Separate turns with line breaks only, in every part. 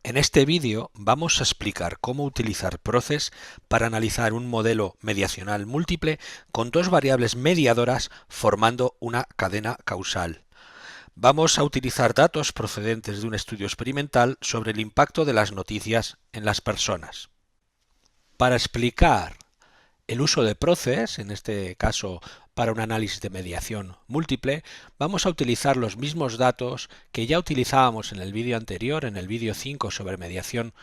En este vídeo vamos a explicar cómo utilizar Proces para analizar un modelo mediacional múltiple con dos variables mediadoras formando una cadena causal. Vamos a utilizar datos procedentes de un estudio experimental sobre el impacto de las noticias en las personas. Para explicar el uso de Proces, en este caso para un análisis de mediación múltiple, vamos a utilizar los mismos datos que ya utilizábamos en el vídeo anterior, en el vídeo 5 sobre mediación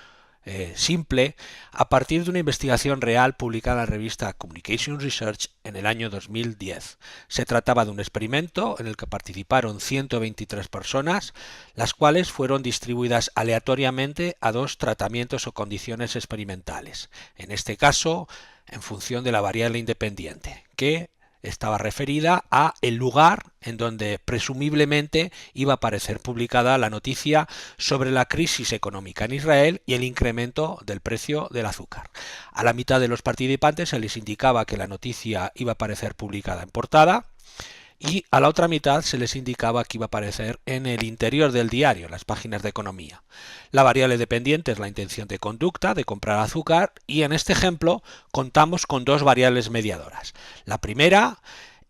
simple, a partir de una investigación real publicada en la revista Communication Research en el año 2010. Se trataba de un experimento en el que participaron 123 personas, las cuales fueron distribuidas aleatoriamente a dos tratamientos o condiciones experimentales. En este caso, en función de la variable independiente, que estaba referida a el lugar en donde presumiblemente iba a aparecer publicada la noticia sobre la crisis económica en Israel y el incremento del precio del azúcar. A la mitad de los participantes se les indicaba que la noticia iba a aparecer publicada en portada, y a la otra mitad se les indicaba que iba a aparecer en el interior del diario, en las páginas de economía. La variable dependiente es la intención de conducta de comprar azúcar, y en este ejemplo contamos con dos variables mediadoras. La primera,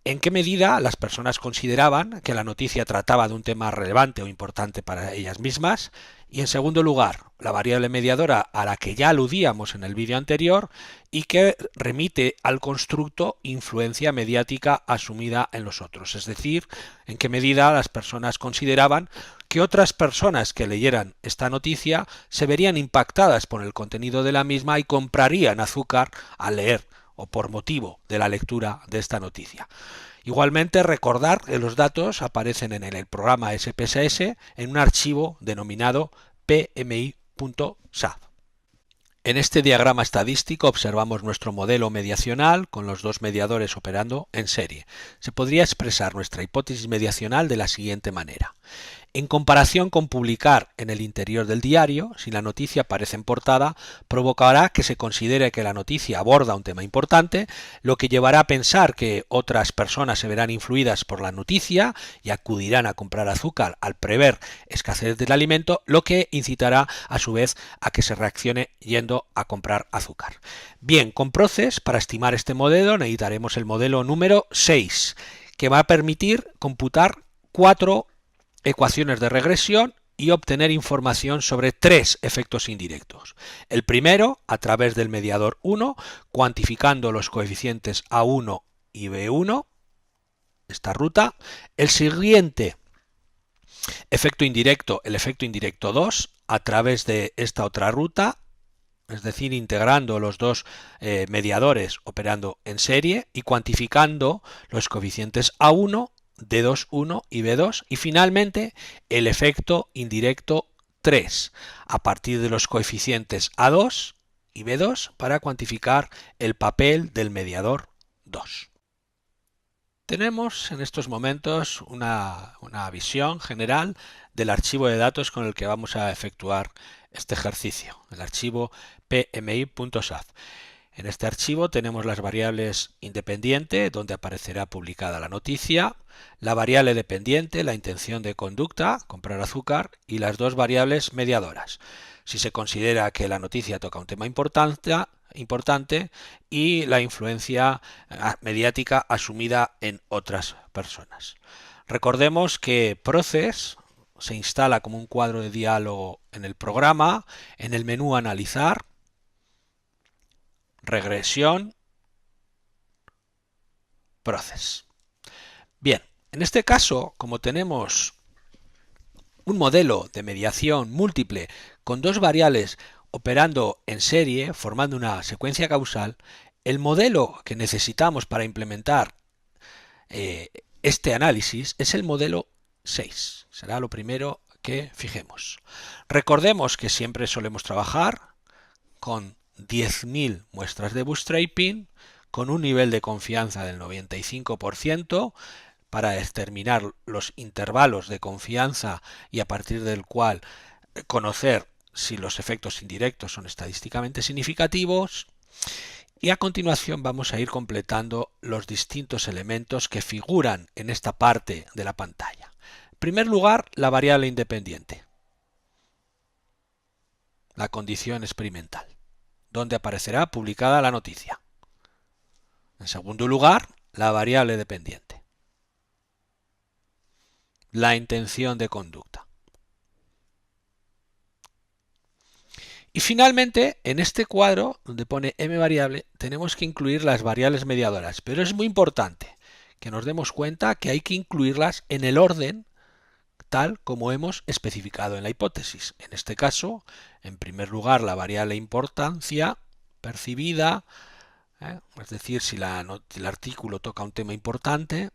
en qué medida las personas consideraban que la noticia trataba de un tema relevante o importante para ellas mismas, y en segundo lugar, la variable mediadora a la que ya aludíamos en el vídeo anterior y que remite al constructo influencia mediática asumida en los otros, es decir, en qué medida las personas consideraban que otras personas que leyeran esta noticia se verían impactadas por el contenido de la misma y comprarían azúcar al leer o por motivo de la lectura de esta noticia. Igualmente, recordar que los datos aparecen en el programa SPSS en un archivo denominado pmi.saf. En este diagrama estadístico observamos nuestro modelo mediacional con los dos mediadores operando en serie. Se podría expresar nuestra hipótesis mediacional de la siguiente manera. En comparación con publicar en el interior del diario, si la noticia aparece en portada, provocará que se considere que la noticia aborda un tema importante, lo que llevará a pensar que otras personas se verán influidas por la noticia y acudirán a comprar azúcar al prever escasez del alimento, lo que incitará a su vez a que se reaccione yendo a comprar azúcar. Bien, con Proces, para estimar este modelo necesitaremos el modelo número 6, que va a permitir computar 4 ecuaciones de regresión y obtener información sobre tres efectos indirectos. El primero, a través del mediador 1, cuantificando los coeficientes A1 y B1, esta ruta. El siguiente efecto indirecto, el efecto indirecto 2, a través de esta otra ruta, es decir, integrando los dos mediadores operando en serie y cuantificando los coeficientes A1, D2,1 y B2, y finalmente el efecto indirecto 3 a partir de los coeficientes A2 y B2 para cuantificar el papel del mediador 2. Tenemos en estos momentos una visión general del archivo de datos con el que vamos a efectuar este ejercicio, el archivo pmi.saf. En este archivo tenemos las variables independiente, donde aparecerá publicada la noticia, la variable dependiente, la intención de conducta, comprar azúcar, y las dos variables mediadoras. Si se considera que la noticia toca un tema importante y la influencia mediática asumida en otras personas. Recordemos que Proces se instala como un cuadro de diálogo en el programa, en el menú Analizar, Regresión, Proces. Bien, en este caso, como tenemos un modelo de mediación múltiple con dos variables operando en serie, formando una secuencia causal, el modelo que necesitamos para implementar este análisis es el modelo 6. Será lo primero que fijemos. Recordemos que siempre solemos trabajar con 10.000 muestras de bootstrapping, con un nivel de confianza del 95%, para determinar los intervalos de confianza y a partir del cual conocer si los efectos indirectos son estadísticamente significativos. Y a continuación vamos a ir completando los distintos elementos que figuran en esta parte de la pantalla. En primer lugar, la variable independiente. la condición experimental, donde aparecerá publicada la noticia. En segundo lugar, la variable dependiente, la intención de conducta. Y finalmente, en este cuadro, donde pone m variable, tenemos que incluir las variables mediadoras, pero es muy importante que nos demos cuenta que hay que incluirlas en el orden tal como hemos especificado en la hipótesis. En este caso, en primer lugar, la variable importancia percibida, es decir, si el artículo toca un tema importante,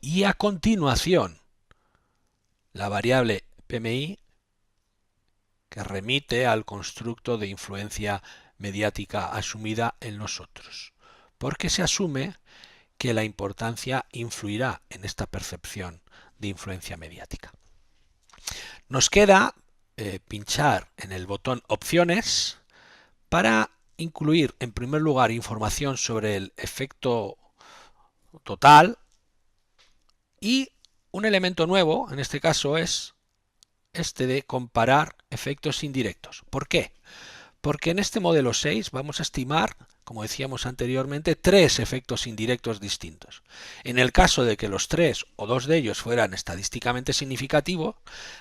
y a continuación, la variable PMI, que remite al constructo de influencia mediática asumida en nosotros, porque se asume que la importancia influirá en esta percepción de influencia mediática. Nos queda pinchar en el botón Opciones para incluir en primer lugar información sobre el efecto total y un elemento nuevo, en este caso es este de comparar efectos indirectos. ¿Por qué? Porque en este modelo 6 vamos a estimar, como decíamos anteriormente, 3 efectos indirectos distintos. En el caso de que los 3 o 2 de ellos fueran estadísticamente significativos,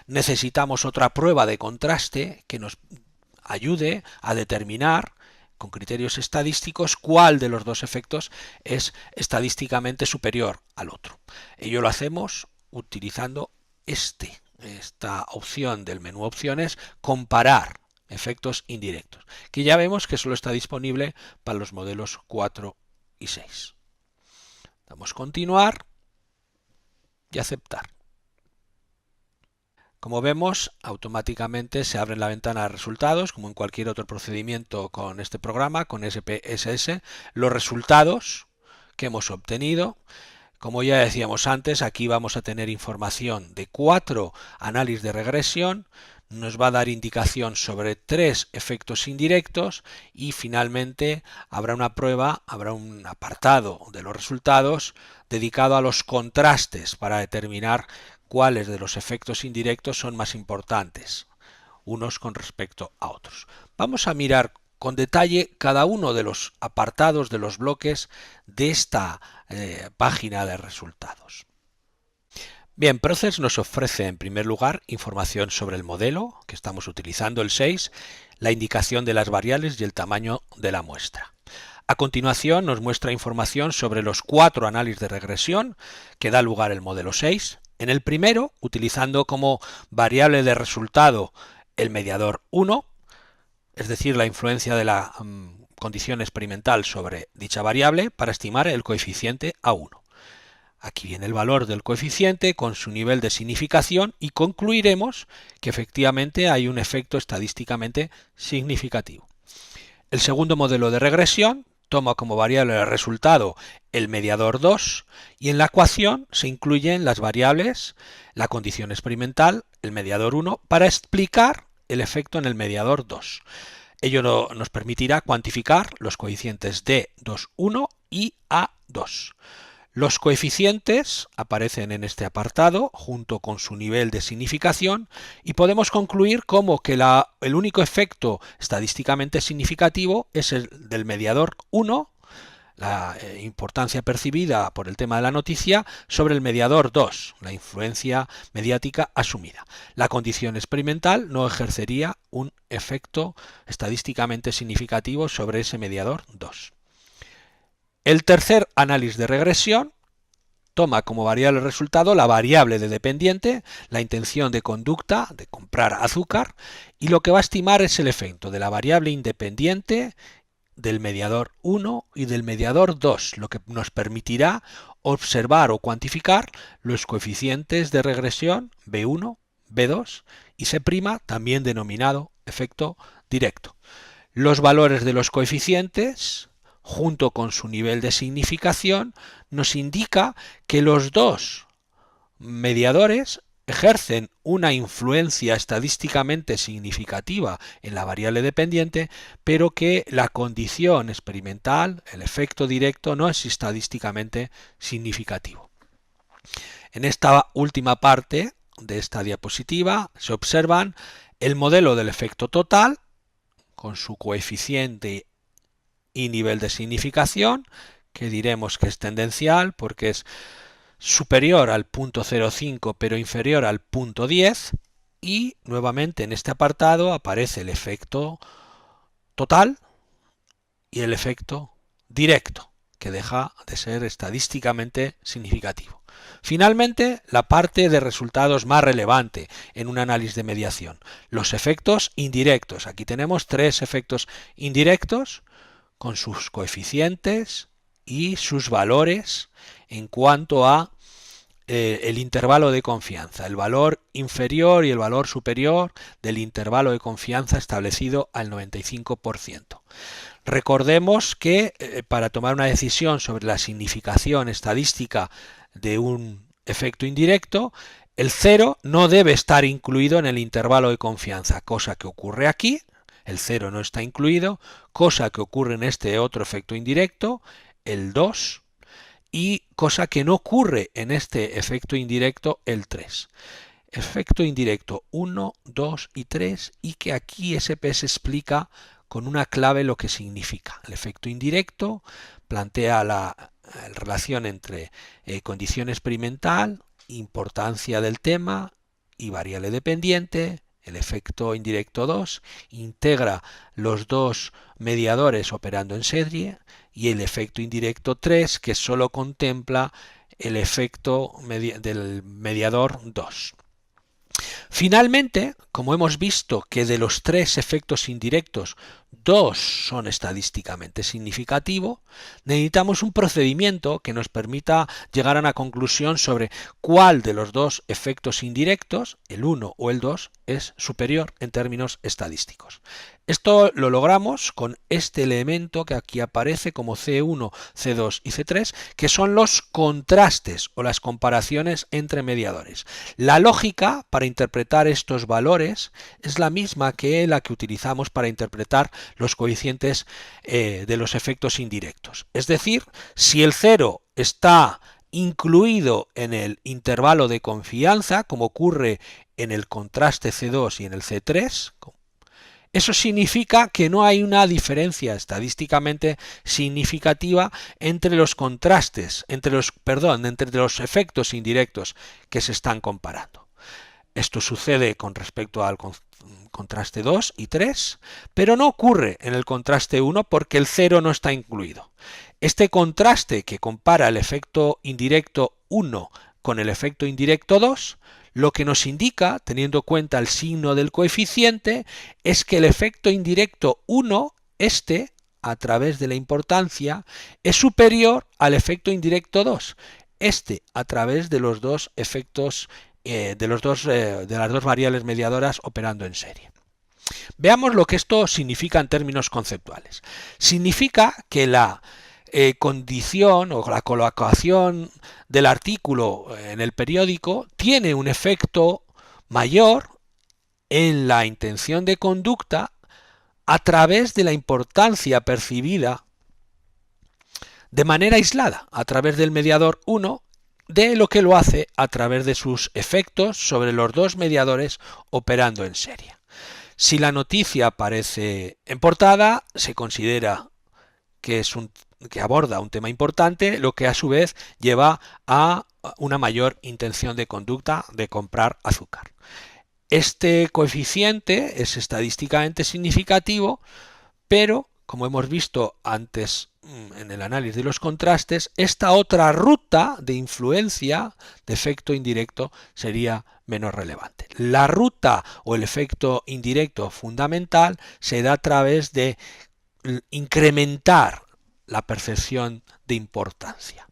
necesitamos otra prueba de contraste que nos ayude a determinar con criterios estadísticos cuál de los dos efectos es estadísticamente superior al otro. Ello lo hacemos utilizando esta opción del menú opciones, comparar efectos indirectos, que ya vemos que solo está disponible para los modelos 4 y 6. Damos continuar y aceptar. Como vemos, automáticamente se abre la ventana de resultados, como en cualquier otro procedimiento con este programa, con SPSS, los resultados que hemos obtenido. Como ya decíamos antes, aquí vamos a tener información de 4 análisis de regresión, nos va a dar indicación sobre 3 efectos indirectos y finalmente habrá una prueba, habrá un apartado de los resultados dedicado a los contrastes para determinar cuáles de los efectos indirectos son más importantes, unos con respecto a otros. Vamos a mirar con detalle cada uno de los apartados de los bloques de esta página de resultados. Bien, Proces nos ofrece en primer lugar información sobre el modelo que estamos utilizando, el 6, la indicación de las variables y el tamaño de la muestra. A continuación nos muestra información sobre los 4 análisis de regresión que da lugar el modelo 6. En el primero, utilizando como variable de resultado el mediador 1, es decir, la influencia de la condición experimental sobre dicha variable para estimar el coeficiente A1. Aquí viene el valor del coeficiente con su nivel de significación y concluiremos que efectivamente hay un efecto estadísticamente significativo. El segundo modelo de regresión toma como variable de resultado el mediador 2 y en la ecuación se incluyen las variables, la condición experimental, el mediador 1, para explicar el efecto en el mediador 2. Ello nos permitirá cuantificar los coeficientes D2,1 y A2. Los coeficientes aparecen en este apartado junto con su nivel de significación y podemos concluir como que el único efecto estadísticamente significativo es el del mediador 1, la importancia percibida por el tema de la noticia, sobre el mediador 2, la influencia mediática asumida. La condición experimental no ejercería un efecto estadísticamente significativo sobre ese mediador 2. El tercer análisis de regresión toma como variable de resultado la variable de dependiente, la intención de conducta de comprar azúcar, y lo que va a estimar es el efecto de la variable independiente, del mediador 1 y del mediador 2, lo que nos permitirá observar o cuantificar los coeficientes de regresión B1, B2 y C', también denominado efecto directo. Los valores de los coeficientes junto con su nivel de significación, nos indica que los dos mediadores ejercen una influencia estadísticamente significativa en la variable dependiente, pero que la condición experimental, el efecto directo, no es estadísticamente significativo. En esta última parte de esta diapositiva se observan el modelo del efecto total, con su coeficiente y nivel de significación, que diremos que es tendencial porque es superior al punto 0,5 pero inferior al punto 10, y nuevamente en este apartado aparece el efecto total y el efecto directo, que deja de ser estadísticamente significativo. Finalmente, la parte de resultados más relevante en un análisis de mediación, los efectos indirectos. Aquí tenemos 3 efectos indirectos con sus coeficientes y sus valores en cuanto a el intervalo de confianza, el valor inferior y el valor superior del intervalo de confianza establecido al 95%. Recordemos que para tomar una decisión sobre la significación estadística de un efecto indirecto, el 0 no debe estar incluido en el intervalo de confianza, cosa que ocurre aquí. El 0 no está incluido, cosa que ocurre en este otro efecto indirecto, el 2, y cosa que no ocurre en este efecto indirecto, el 3. Efecto indirecto 1, 2 y 3, y que aquí SPS explica con una clave lo que significa. El efecto indirecto plantea la relación entre condición experimental, importancia del tema y variable dependiente. El efecto indirecto 2 integra los dos mediadores operando en serie, y el efecto indirecto 3 que solo contempla el efecto del mediador 2. Finalmente, como hemos visto que de los 3 efectos indirectos, 2 son estadísticamente significativos, necesitamos un procedimiento que nos permita llegar a una conclusión sobre cuál de los 2 efectos indirectos, el 1 o el 2, es superior en términos estadísticos. Esto lo logramos con este elemento que aquí aparece como C1, C2 y C3, que son los contrastes o las comparaciones entre mediadores. La lógica para interpretar estos valores es la misma que la que utilizamos para interpretar los coeficientes de los efectos indirectos. Es decir, si el 0 está incluido en el intervalo de confianza, como ocurre en el contraste C2 y en el C3, eso significa que no hay una diferencia estadísticamente significativa entre los contrastes, entre los efectos indirectos que se están comparando. Esto sucede con respecto al contraste 2 y 3, pero no ocurre en el contraste 1 porque el 0 no está incluido. Este contraste que compara el efecto indirecto 1 con el efecto indirecto 2, lo que nos indica, teniendo en cuenta el signo del coeficiente, es que el efecto indirecto 1, a través de la importancia, es superior al efecto indirecto 2, a través de los dos efectos, de las dos variables mediadoras operando en serie. Veamos lo que esto significa en términos conceptuales. Significa que la condición o la colocación del artículo en el periódico tiene un efecto mayor en la intención de conducta a través de la importancia percibida de manera aislada a través del mediador 1 de lo que lo hace a través de sus efectos sobre los dos mediadores operando en serie. Si la noticia aparece en portada, se considera que aborda un tema importante, lo que a su vez lleva a una mayor intención de conducta de comprar azúcar. Este coeficiente es estadísticamente significativo, pero como hemos visto antes en el análisis de los contrastes, esta otra ruta de influencia de efecto indirecto sería menos relevante. La ruta o el efecto indirecto fundamental se da a través de incrementar la percepción de importancia.